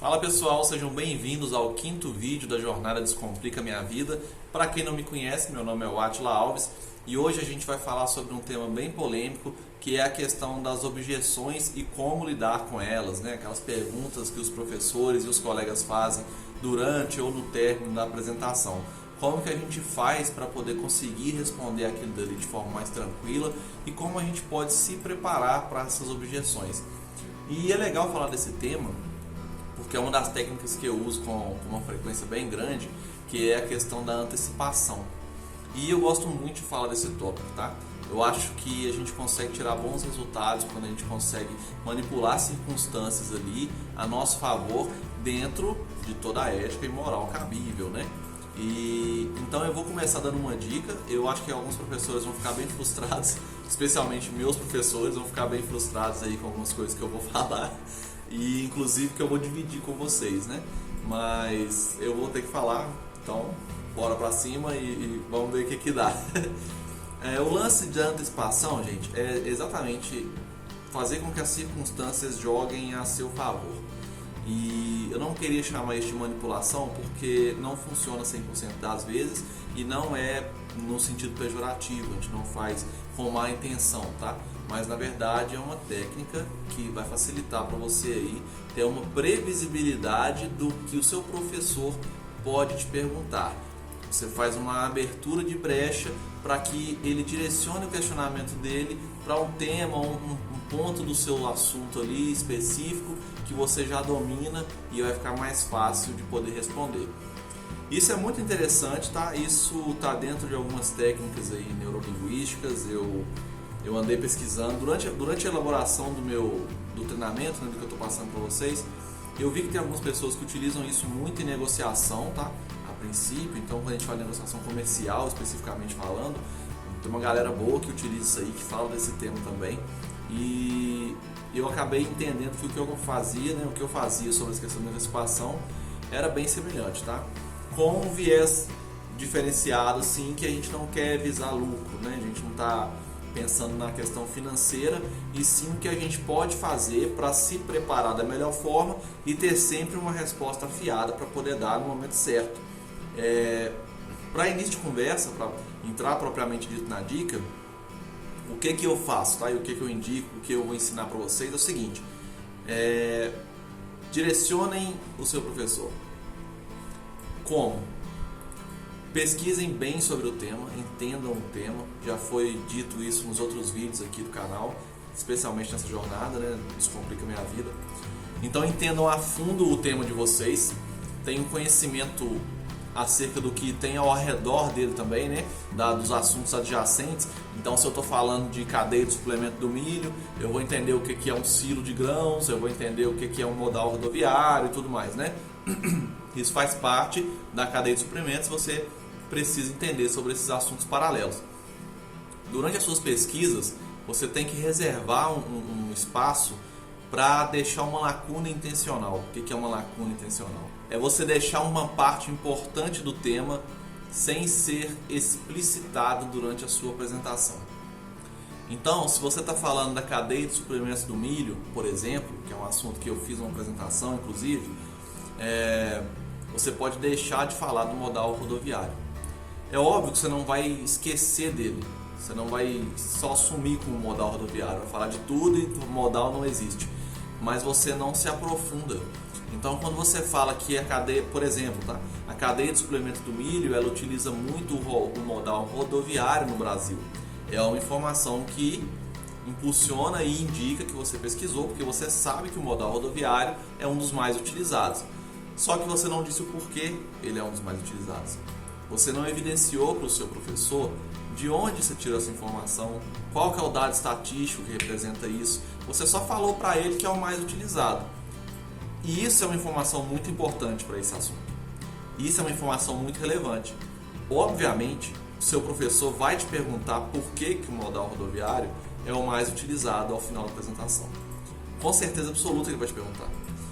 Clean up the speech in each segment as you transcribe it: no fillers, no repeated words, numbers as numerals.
Fala pessoal, sejam bem-vindos ao quinto vídeo da jornada Descomplica Minha Vida. Para quem não me conhece, meu nome é Atila Alves e hoje a gente vai falar sobre um tema bem polêmico, que é a questão das objeções e como lidar com elas, né? Aquelas perguntas que os professores e os colegas fazem durante ou no término da apresentação. Como que a gente faz para poder conseguir responder aquilo dali de forma mais tranquila e como a gente pode se preparar para essas objeções. E é legal falar desse tema porque é uma das técnicas que eu uso com uma frequência bem grande, que é a questão da antecipação. E eu gosto muito de falar desse tópico, tá? Eu acho que a gente consegue tirar bons resultados quando a gente consegue manipular circunstâncias ali a nosso favor dentro de toda a ética e moral cabível, né? E então eu vou começar dando uma dica. Eu acho que alguns professores vão ficar bem frustrados, especialmente meus professores vão ficar bem frustrados aí com algumas coisas que eu vou falar. E inclusive que eu vou dividir com vocês, né? Mas eu vou ter que falar, então bora pra cima e vamos ver o que dá. O lance de antecipação, gente, é exatamente fazer com que as circunstâncias joguem a seu favor. E eu não queria chamar isso de manipulação porque não funciona 100% das vezes e não é no sentido pejorativo, a gente não faz com má intenção, tá? Mas na verdade é uma técnica que vai facilitar para você aí ter uma previsibilidade do que o seu professor pode te perguntar. Você faz uma abertura de brecha para que ele direcione o questionamento dele para um tema, um ponto do seu assunto ali específico que você já domina e vai ficar mais fácil de poder responder. Isso é muito interessante, tá? Isso está dentro de algumas técnicas aí neurolinguísticas. Eu andei pesquisando durante a elaboração do treinamento, né, do que eu estou passando para vocês. Eu vi que tem algumas pessoas que utilizam isso muito em negociação, tá? A princípio, então quando a gente fala em negociação comercial, especificamente falando, tem uma galera boa que utiliza isso aí, que fala desse tema também. E eu acabei entendendo que o que eu fazia, né, o que eu fazia sobre essa questão de antecipação era bem semelhante, tá? Com um viés diferenciado, assim, que a gente não quer visar lucro, né? A gente não está pensando na questão financeira, e sim o que a gente pode fazer para se preparar da melhor forma e ter sempre uma resposta afiada para poder dar no momento certo. Para início de conversa, para entrar propriamente dito na dica, o que eu faço, tá? E o que eu indico, o que eu vou ensinar para vocês é o seguinte: direcionem o seu professor. Como? Pesquisem bem sobre o tema, entendam o tema. Já foi dito isso nos outros vídeos aqui do canal, especialmente nessa jornada, né? Descomplica Minha Vida. Então entendam a fundo o tema de vocês, tenham conhecimento acerca do que tem ao redor dele também, né? Dos assuntos adjacentes. Então, se eu estou falando de cadeia de suplemento do milho, eu vou entender o que é um silo de grãos, eu vou entender o que é um modal rodoviário e tudo mais, né? Isso faz parte da cadeia de suprimentos, você precisa entender sobre esses assuntos paralelos. Durante as suas pesquisas, você tem que reservar um espaço para deixar uma lacuna intencional. O que é uma lacuna intencional? É você deixar uma parte importante do tema sem ser explicitado durante a sua apresentação. Então, se você está falando da cadeia de suplementos do milho, por exemplo, que é um assunto que eu fiz uma apresentação, inclusive, você pode deixar de falar do modal rodoviário. É óbvio que você não vai esquecer dele, você não vai só sumir com o modal rodoviário, vai falar de tudo e o modal não existe, mas você não se aprofunda. Então, quando você fala que a cadeia, por exemplo, tá? A cadeia de suplemento do milho, ela utiliza muito o modal rodoviário no Brasil. É uma informação que impulsiona e indica que você pesquisou, porque você sabe que o modal rodoviário é um dos mais utilizados. Só que você não disse o porquê ele é um dos mais utilizados. Você não evidenciou para o seu professor de onde você tirou essa informação, qual que é o dado estatístico que representa isso. Você só falou para ele que é o mais utilizado. E isso é uma informação muito importante para esse assunto. Isso é uma informação muito relevante. Obviamente, o seu professor vai te perguntar por que o modal rodoviário é o mais utilizado ao final da apresentação. Com certeza absoluta ele vai te perguntar.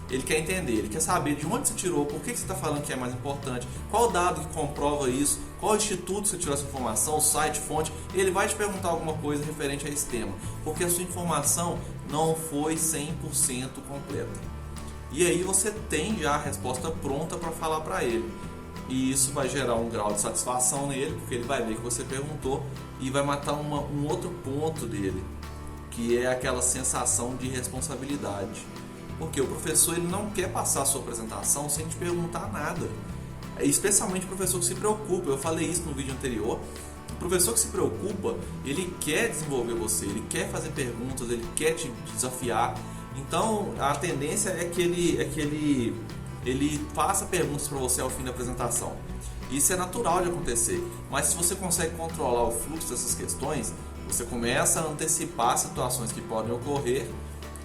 Ele quer entender, ele quer saber de onde você tirou, por que você está falando que é mais importante, qual o dado que comprova isso, qual instituto você tirou essa informação, o site, fonte. Ele vai te perguntar alguma coisa referente a esse tema, porque a sua informação não foi 100% completa. e aí você tem já a resposta pronta para falar para ele. E isso vai gerar um grau de satisfação nele, porque ele vai ver que você perguntou e vai matar um outro ponto dele, que é aquela sensação de responsabilidade. Porque o professor ele não quer passar a sua apresentação sem te perguntar nada. Especialmente o professor que se preocupa. Eu falei isso no vídeo anterior. O professor que se preocupa, ele quer desenvolver você, ele quer fazer perguntas, ele quer te desafiar. Então a tendência é que ele faça perguntas para você ao fim da apresentação. Isso é natural de acontecer, mas se você consegue controlar o fluxo dessas questões, você começa a antecipar situações que podem ocorrer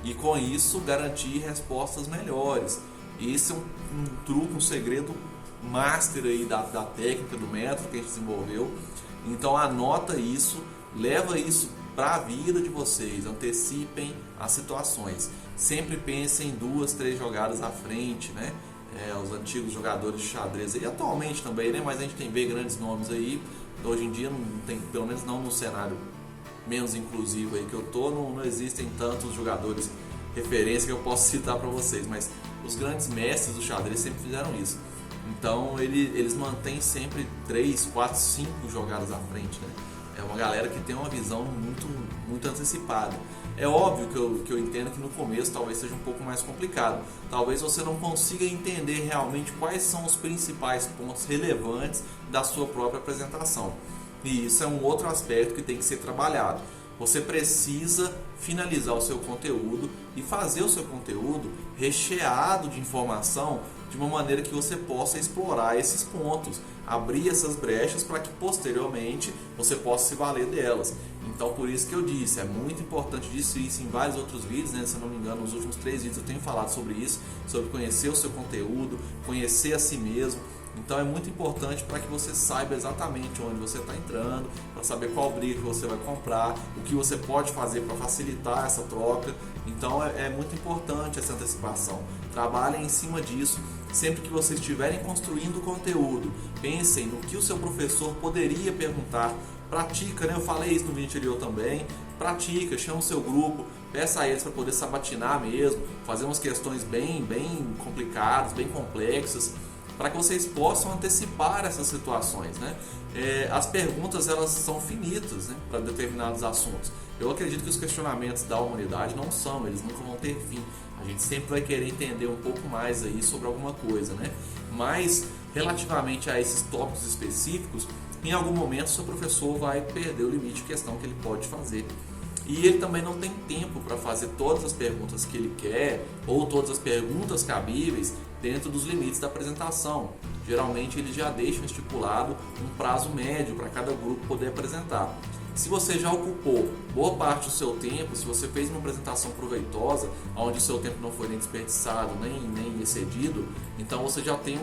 e com isso garantir respostas melhores. Isso é um truque, um segredo master aí da técnica, do método que a gente desenvolveu. Então anota isso, leva isso para a vida de vocês, antecipem as situações. Sempre pensem em 2, 3 jogadas à frente, né? Os antigos jogadores de xadrez e atualmente também, né? Mas a gente tem ver grandes nomes aí. Hoje em dia não tem, pelo menos não no cenário menos inclusivo aí que eu tô, não existem tantos jogadores referência que eu posso citar para vocês, mas os grandes mestres do xadrez sempre fizeram isso. Então eles mantêm sempre 3, 4, 5 jogadas à frente, né? É uma galera que tem uma visão muito antecipada. É óbvio que eu entendo que no começo talvez seja um pouco mais complicado. Talvez você não consiga entender realmente quais são os principais pontos relevantes da sua própria apresentação. E isso é um outro aspecto que tem que ser trabalhado. Você precisa finalizar o seu conteúdo e fazer o seu conteúdo recheado de informação de uma maneira que você possa explorar esses pontos, abrir essas brechas para que posteriormente você possa se valer delas. Então por isso que eu disse, é muito importante disso em vários outros vídeos, né? Se eu não me engano, nos últimos 3 vídeos eu tenho falado sobre isso, sobre conhecer o seu conteúdo, conhecer a si mesmo. Então é muito importante para que você saiba exatamente onde você está entrando, para saber qual briga que você vai comprar, o que você pode fazer para facilitar essa troca. Então é muito importante essa antecipação. Trabalhem em cima disso. Sempre que vocês estiverem construindo conteúdo, pensem no que o seu professor poderia perguntar. Pratica, né? Eu falei isso no vídeo anterior também. Pratica, chama o seu grupo, peça a eles para poder sabatinar mesmo, fazer umas questões bem complicadas, bem complexas, para que vocês possam antecipar essas situações, né? As perguntas elas são finitas, né, para determinados assuntos. Eu acredito que os questionamentos da humanidade não são, eles nunca vão ter fim. A gente sempre vai querer entender um pouco mais aí sobre alguma coisa, né? Mas relativamente a esses tópicos específicos, em algum momento o seu professor vai perder o limite de questão que ele pode fazer. E ele também não tem tempo para fazer todas as perguntas que ele quer ou todas as perguntas cabíveis dentro dos limites da apresentação. Geralmente ele já deixa estipulado um prazo médio para cada grupo poder apresentar. Se você já ocupou boa parte do seu tempo, se você fez uma apresentação proveitosa, onde o seu tempo não foi nem desperdiçado, nem excedido, então você já tem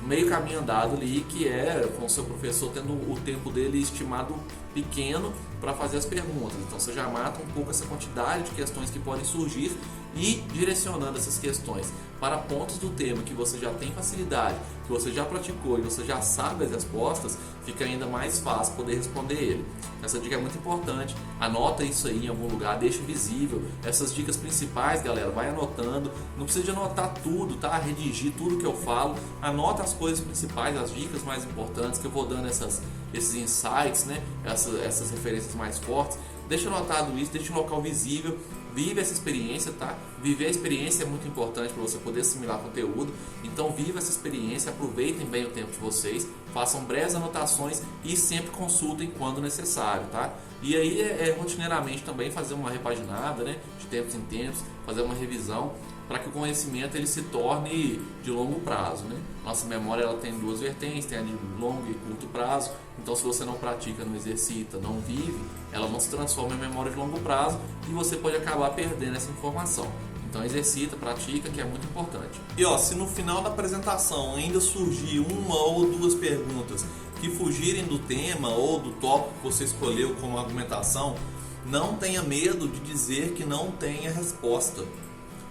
meio caminho andado ali, que é com o seu professor tendo o tempo dele estimado pequeno para fazer as perguntas. Então você já mata um pouco essa quantidade de questões que podem surgir e direcionando essas questões para pontos do tema que você já tem facilidade, que você já praticou e você já sabe as respostas, fica ainda mais fácil poder responder ele. Essa dica é muito importante, anota isso aí em algum lugar, deixa visível. Essas dicas principais, galera, vai anotando, não precisa de anotar tudo, tá? Redigir tudo que eu falo, anota as coisas principais, as dicas mais importantes que eu vou dando esses insights, né? Essas referências mais fortes. Deixa anotado isso, deixa um local visível, vive essa experiência, tá? Viver a experiência é muito importante para você poder assimilar conteúdo. Então viva essa experiência, aproveitem bem o tempo de vocês, façam breves anotações e sempre consultem quando necessário, tá? E aí rotineiramente também fazer uma repaginada, né? De tempos em tempos, fazer uma revisão para que o conhecimento ele se torne de longo prazo, né? Nossa memória ela tem 2 vertentes, tem a de longo e curto prazo. Então se você não pratica, não exercita, não vive, ela não se transforma em memória de longo prazo e você pode acabar perdendo essa informação. Então exercita, pratica, que é muito importante. E se no final da apresentação ainda surgir 1 ou 2 perguntas que fugirem do tema ou do tópico que você escolheu como argumentação, não tenha medo de dizer que não tem a resposta.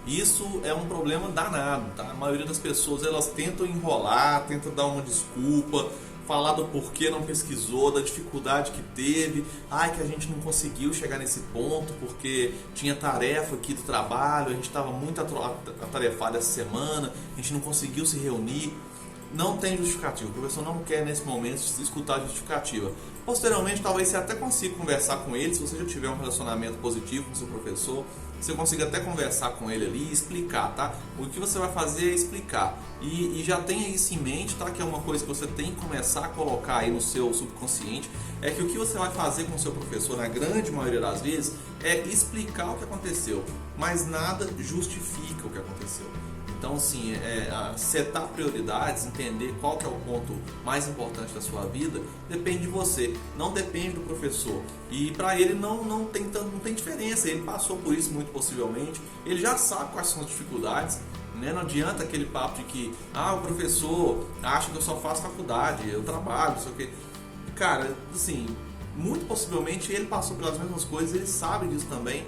Isso é um problema danado, tá? A maioria das pessoas elas tentam enrolar, tentam dar uma desculpa, falar do porquê não pesquisou, da dificuldade que teve, que a gente não conseguiu chegar nesse ponto porque tinha tarefa aqui do trabalho, a gente estava muito atarefado essa semana, a gente não conseguiu se reunir. Não tem justificativa, o professor não quer nesse momento escutar a justificativa. Posteriormente, talvez você até consiga conversar com ele, se você já tiver um relacionamento positivo com o seu professor, você consiga até conversar com ele ali e explicar, tá? O que você vai fazer é explicar. E já tenha isso em mente, tá? Que é uma coisa que você tem que começar a colocar aí no seu subconsciente, é que o que você vai fazer com o seu professor, na grande maioria das vezes, é explicar o que aconteceu, mas nada justifica o que aconteceu. Então, sim, setar prioridades, entender qual que é o ponto mais importante da sua vida, depende de você, não depende do professor. E para ele não tem diferença, ele passou por isso muito possivelmente, ele já sabe quais são as dificuldades, né? Não adianta aquele papo de que o professor acha que eu só faço faculdade, eu trabalho, não sei o quê. Cara, assim, muito possivelmente ele passou pelas mesmas coisas, ele sabe disso também.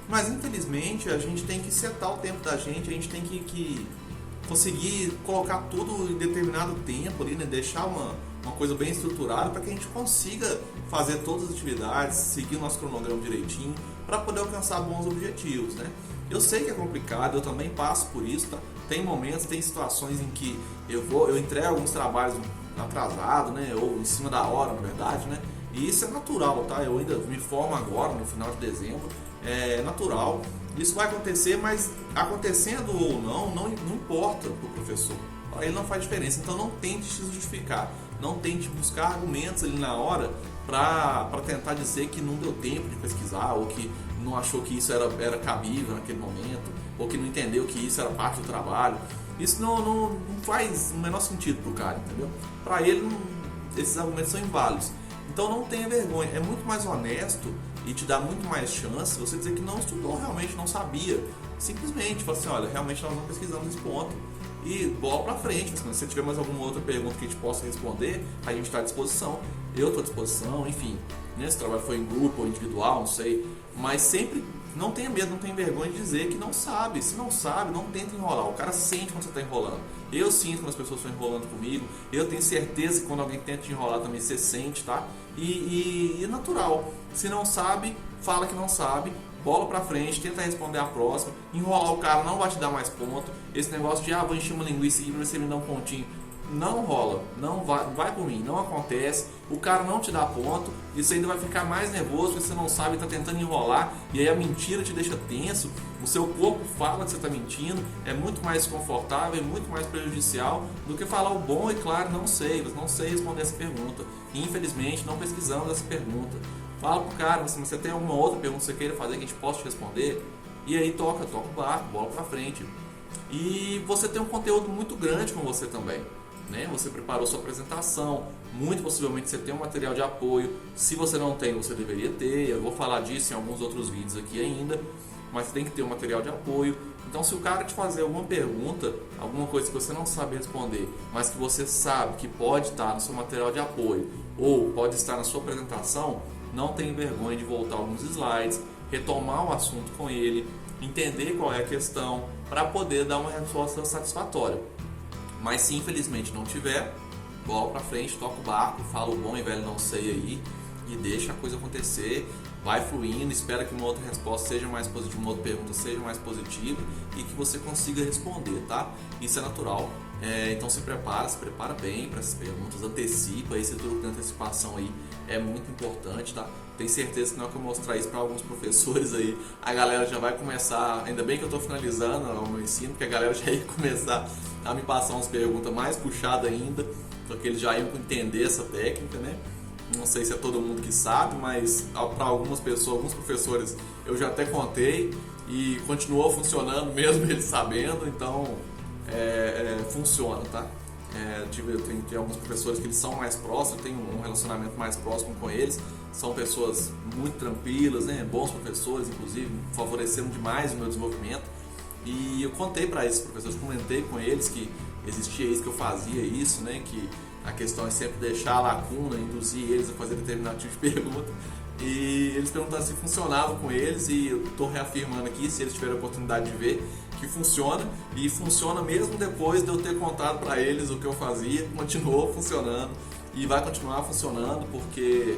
Mas infelizmente a gente tem que setar o tempo da gente, a gente tem que conseguir colocar tudo em determinado tempo ali, né? Deixar uma coisa bem estruturada para que a gente consiga fazer todas as atividades, seguir o nosso cronograma direitinho, para poder alcançar bons objetivos, né? Eu sei que é complicado, eu também passo por isso, tá? Tem momentos, tem situações em que eu entrego alguns trabalhos atrasado, né? Ou em cima da hora, na verdade, né? E isso é natural, tá? Eu ainda me formo agora, no final de dezembro. É natural, isso vai acontecer, mas acontecendo ou não importa para o professor, para ele não faz diferença. Então não tente se justificar, não tente buscar argumentos ali na hora para tentar dizer que não deu tempo de pesquisar, ou que não achou que isso era cabível naquele momento, ou que não entendeu que isso era parte do trabalho. Isso não faz o menor sentido para o cara, entendeu? Para ele esses argumentos são inválidos. Então não tenha vergonha, é muito mais honesto e te dá muito mais chance você dizer que não estudou, realmente não sabia. Simplesmente, fala assim, olha, realmente nós não pesquisamos esse ponto. E bola pra frente, se você tiver mais alguma outra pergunta que a gente possa responder, a gente está à disposição, eu estou à disposição, enfim. Né, se o trabalho foi em grupo ou individual, não sei. Mas sempre não tenha medo, não tenha vergonha de dizer que não sabe. Se não sabe, não tenta enrolar. O cara sente quando você está enrolando. Eu sinto quando as pessoas estão enrolando comigo. Eu tenho certeza que quando alguém tenta te enrolar também você sente, tá? E é natural. Se não sabe, fala que não sabe. Bola pra frente, tenta responder a próxima. Enrolar o cara não vai te dar mais ponto. Esse negócio de, vou encher uma linguiça aqui pra você me dar um pontinho. Não rola, não vai por mim, não acontece. O cara não te dá ponto. Isso ainda vai ficar mais nervoso porque você não sabe, tá tentando enrolar. E aí a mentira te deixa tenso. O seu corpo fala que você está mentindo. É muito mais desconfortável, é muito mais prejudicial do que falar o bom e claro, não sei responder essa pergunta. Infelizmente, não pesquisamos essa pergunta. Fala pro cara, se você tem alguma outra pergunta que você queira fazer que a gente possa te responder. E aí toca o barco, bola pra frente. E você tem um conteúdo muito grande com você também, né? Você preparou sua apresentação, muito possivelmente você tem um material de apoio. Se você não tem, você deveria ter. Eu vou falar disso em alguns outros vídeos aqui ainda, mas tem que ter um material de apoio. Então, se o cara te fazer alguma pergunta, alguma coisa que você não sabe responder, mas que você sabe que pode estar no seu material de apoio ou pode estar na sua apresentação, não tenha vergonha de voltar alguns slides, retomar o assunto com ele, entender qual é a questão para poder dar uma resposta satisfatória. Mas se infelizmente não tiver, bola pra frente, toca o barco, fala o bom e velho não sei aí e deixa a coisa acontecer, vai fluindo, espera que uma outra resposta seja mais positiva, uma outra pergunta seja mais positiva e que você consiga responder, tá? Isso é natural. Então se prepara bem para essas perguntas, antecipa, esse truque de antecipação aí é muito importante, tá? Tenho certeza que na hora que eu mostrar isso para alguns professores aí, a galera já vai começar, ainda bem que eu estou finalizando o meu ensino, porque a galera já ia começar a me passar umas perguntas mais puxadas ainda, porque eles já iam entender essa técnica, né? Não sei se é todo mundo que sabe, mas para algumas pessoas, alguns professores eu já até contei e continuou funcionando mesmo eles sabendo, então funciona, tá? Tem alguns professores que eles são mais próximos, tem um relacionamento mais próximo com eles, são pessoas muito tranquilas, né? Bons professores, inclusive, favoreceram demais o meu desenvolvimento. E eu contei para esses professores, comentei com eles que existia isso, que eu fazia isso, né? Que a questão é sempre deixar a lacuna, induzir eles a fazer determinado tipo de pergunta. E eles perguntaram se funcionava com eles e eu estou reafirmando aqui, se eles tiverem a oportunidade de ver, que funciona. E funciona mesmo depois de eu ter contado para eles o que eu fazia, continuou funcionando. e vai continuar funcionando porque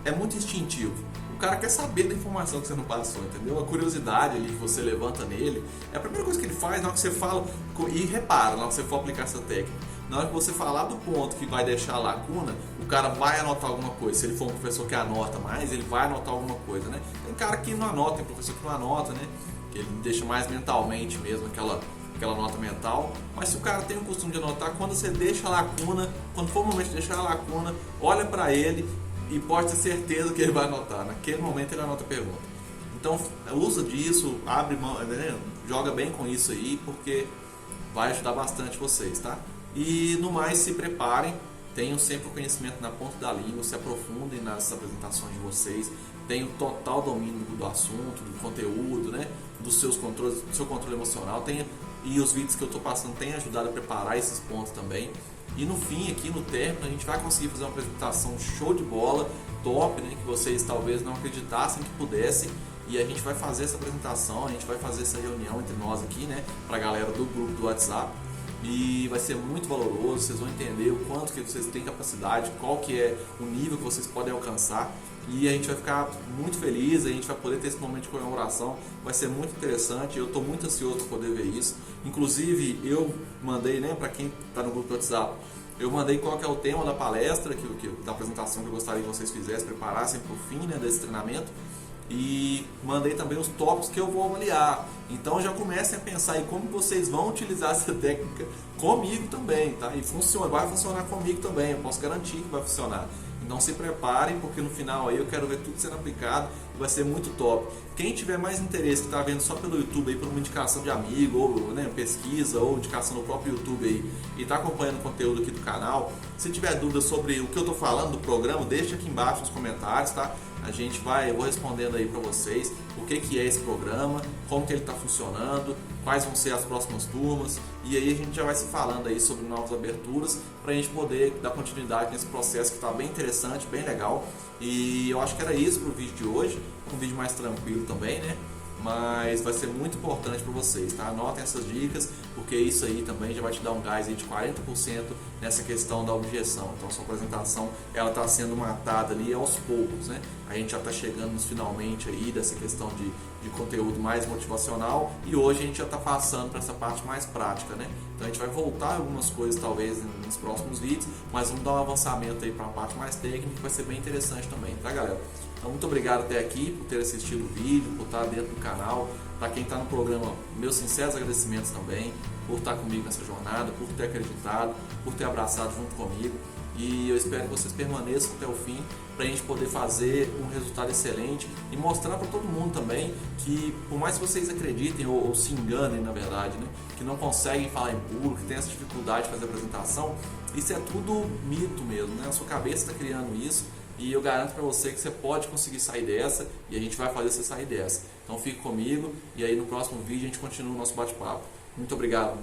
é muito instintivo. O cara quer saber da informação que você não passou, entendeu? A curiosidade ali que você levanta nele é a primeira coisa que ele faz na hora que você fala. E repara, na hora que você for aplicar essa técnica, na hora que você falar do ponto que vai deixar a lacuna, o cara vai anotar alguma coisa. Se ele for um professor que anota mais, ele vai anotar alguma coisa, né? Tem cara que não anota, tem professor que não anota, né? Que ele deixa mais mentalmente mesmo aquela nota mental. Mas se o cara tem o costume de anotar, quando você deixa a lacuna, quando for o momento de deixar a lacuna, olha para ele e pode ter certeza que ele vai anotar. Naquele momento ele anota a pergunta. Então usa disso, abre mão, né? Joga bem com isso aí, porque vai ajudar bastante vocês, tá? E no mais, se preparem, tenham sempre o conhecimento na ponta da língua, se aprofundem nas apresentações de vocês, tenham total domínio do assunto, do conteúdo, né? Dos seus controles, do seu controle emocional, e os vídeos que eu estou passando têm ajudado a preparar esses pontos também. E no fim, aqui no término, a gente vai conseguir fazer uma apresentação show de bola, top, né? Que vocês talvez não acreditassem que pudessem. E a gente vai fazer essa apresentação, a gente vai fazer essa reunião entre nós aqui, né? Pra galera do grupo do WhatsApp. E vai ser muito valoroso, vocês vão entender o quanto que vocês têm capacidade, qual que é o nível que vocês podem alcançar. E a gente vai ficar muito feliz, a gente vai poder ter esse momento de comemoração, vai ser muito interessante, eu estou muito ansioso para poder ver isso. Inclusive eu mandei, né, para quem está no grupo do WhatsApp, eu mandei qual que é o tema da palestra, da apresentação que eu gostaria que vocês fizessem, preparassem para o fim, né, desse treinamento. E mandei também os tópicos que eu vou avaliar. Então já comecem a pensar em como vocês vão utilizar essa técnica comigo também, tá? E vai funcionar comigo também, eu posso garantir que vai funcionar. Então se preparem, porque no final aí eu quero ver tudo sendo aplicado e vai ser muito top. Quem tiver mais interesse, que está vendo só pelo YouTube aí, por uma indicação de amigo, ou né, pesquisa, ou indicação no próprio YouTube aí, e está acompanhando o conteúdo aqui do canal, se tiver dúvidas sobre o que eu estou falando do programa, deixa aqui embaixo nos comentários, tá? Eu vou respondendo aí para vocês o que é esse programa, como que ele está funcionando, quais vão ser as próximas turmas, e aí a gente já vai se falando aí sobre novas aberturas para a gente poder dar continuidade nesse processo que está bem interessante, bem legal. E eu acho que era isso para o vídeo de hoje, um vídeo mais tranquilo também, né? Mas vai ser muito importante para vocês, tá? Anotem essas dicas, porque isso aí também já vai te dar um gás aí de 40% nessa questão da objeção. Então, a sua apresentação, ela está sendo matada ali aos poucos, né? A gente já está chegando nos finalmente aí dessa questão de conteúdo mais motivacional, e hoje a gente já está passando para essa parte mais prática, né? Então, a gente vai voltar algumas coisas talvez nos próximos vídeos, mas vamos dar um avançamento aí para a parte mais técnica, que vai ser bem interessante também, tá, galera? Então, muito obrigado até aqui por ter assistido o vídeo, por estar dentro do canal. Para quem está no programa, meus sinceros agradecimentos também por estar comigo nessa jornada, por ter acreditado, por ter abraçado junto comigo. E eu espero que vocês permaneçam até o fim para a gente poder fazer um resultado excelente e mostrar para todo mundo também que, por mais que vocês acreditem ou se enganem, na verdade, né, que não conseguem falar em público, que tem essa dificuldade de fazer apresentação, isso é tudo mito mesmo, né? A sua cabeça está criando isso. E eu garanto para você que você pode conseguir sair dessa, e a gente vai fazer você sair dessa. Então fique comigo, e aí no próximo vídeo a gente continua o nosso bate-papo. Muito obrigado.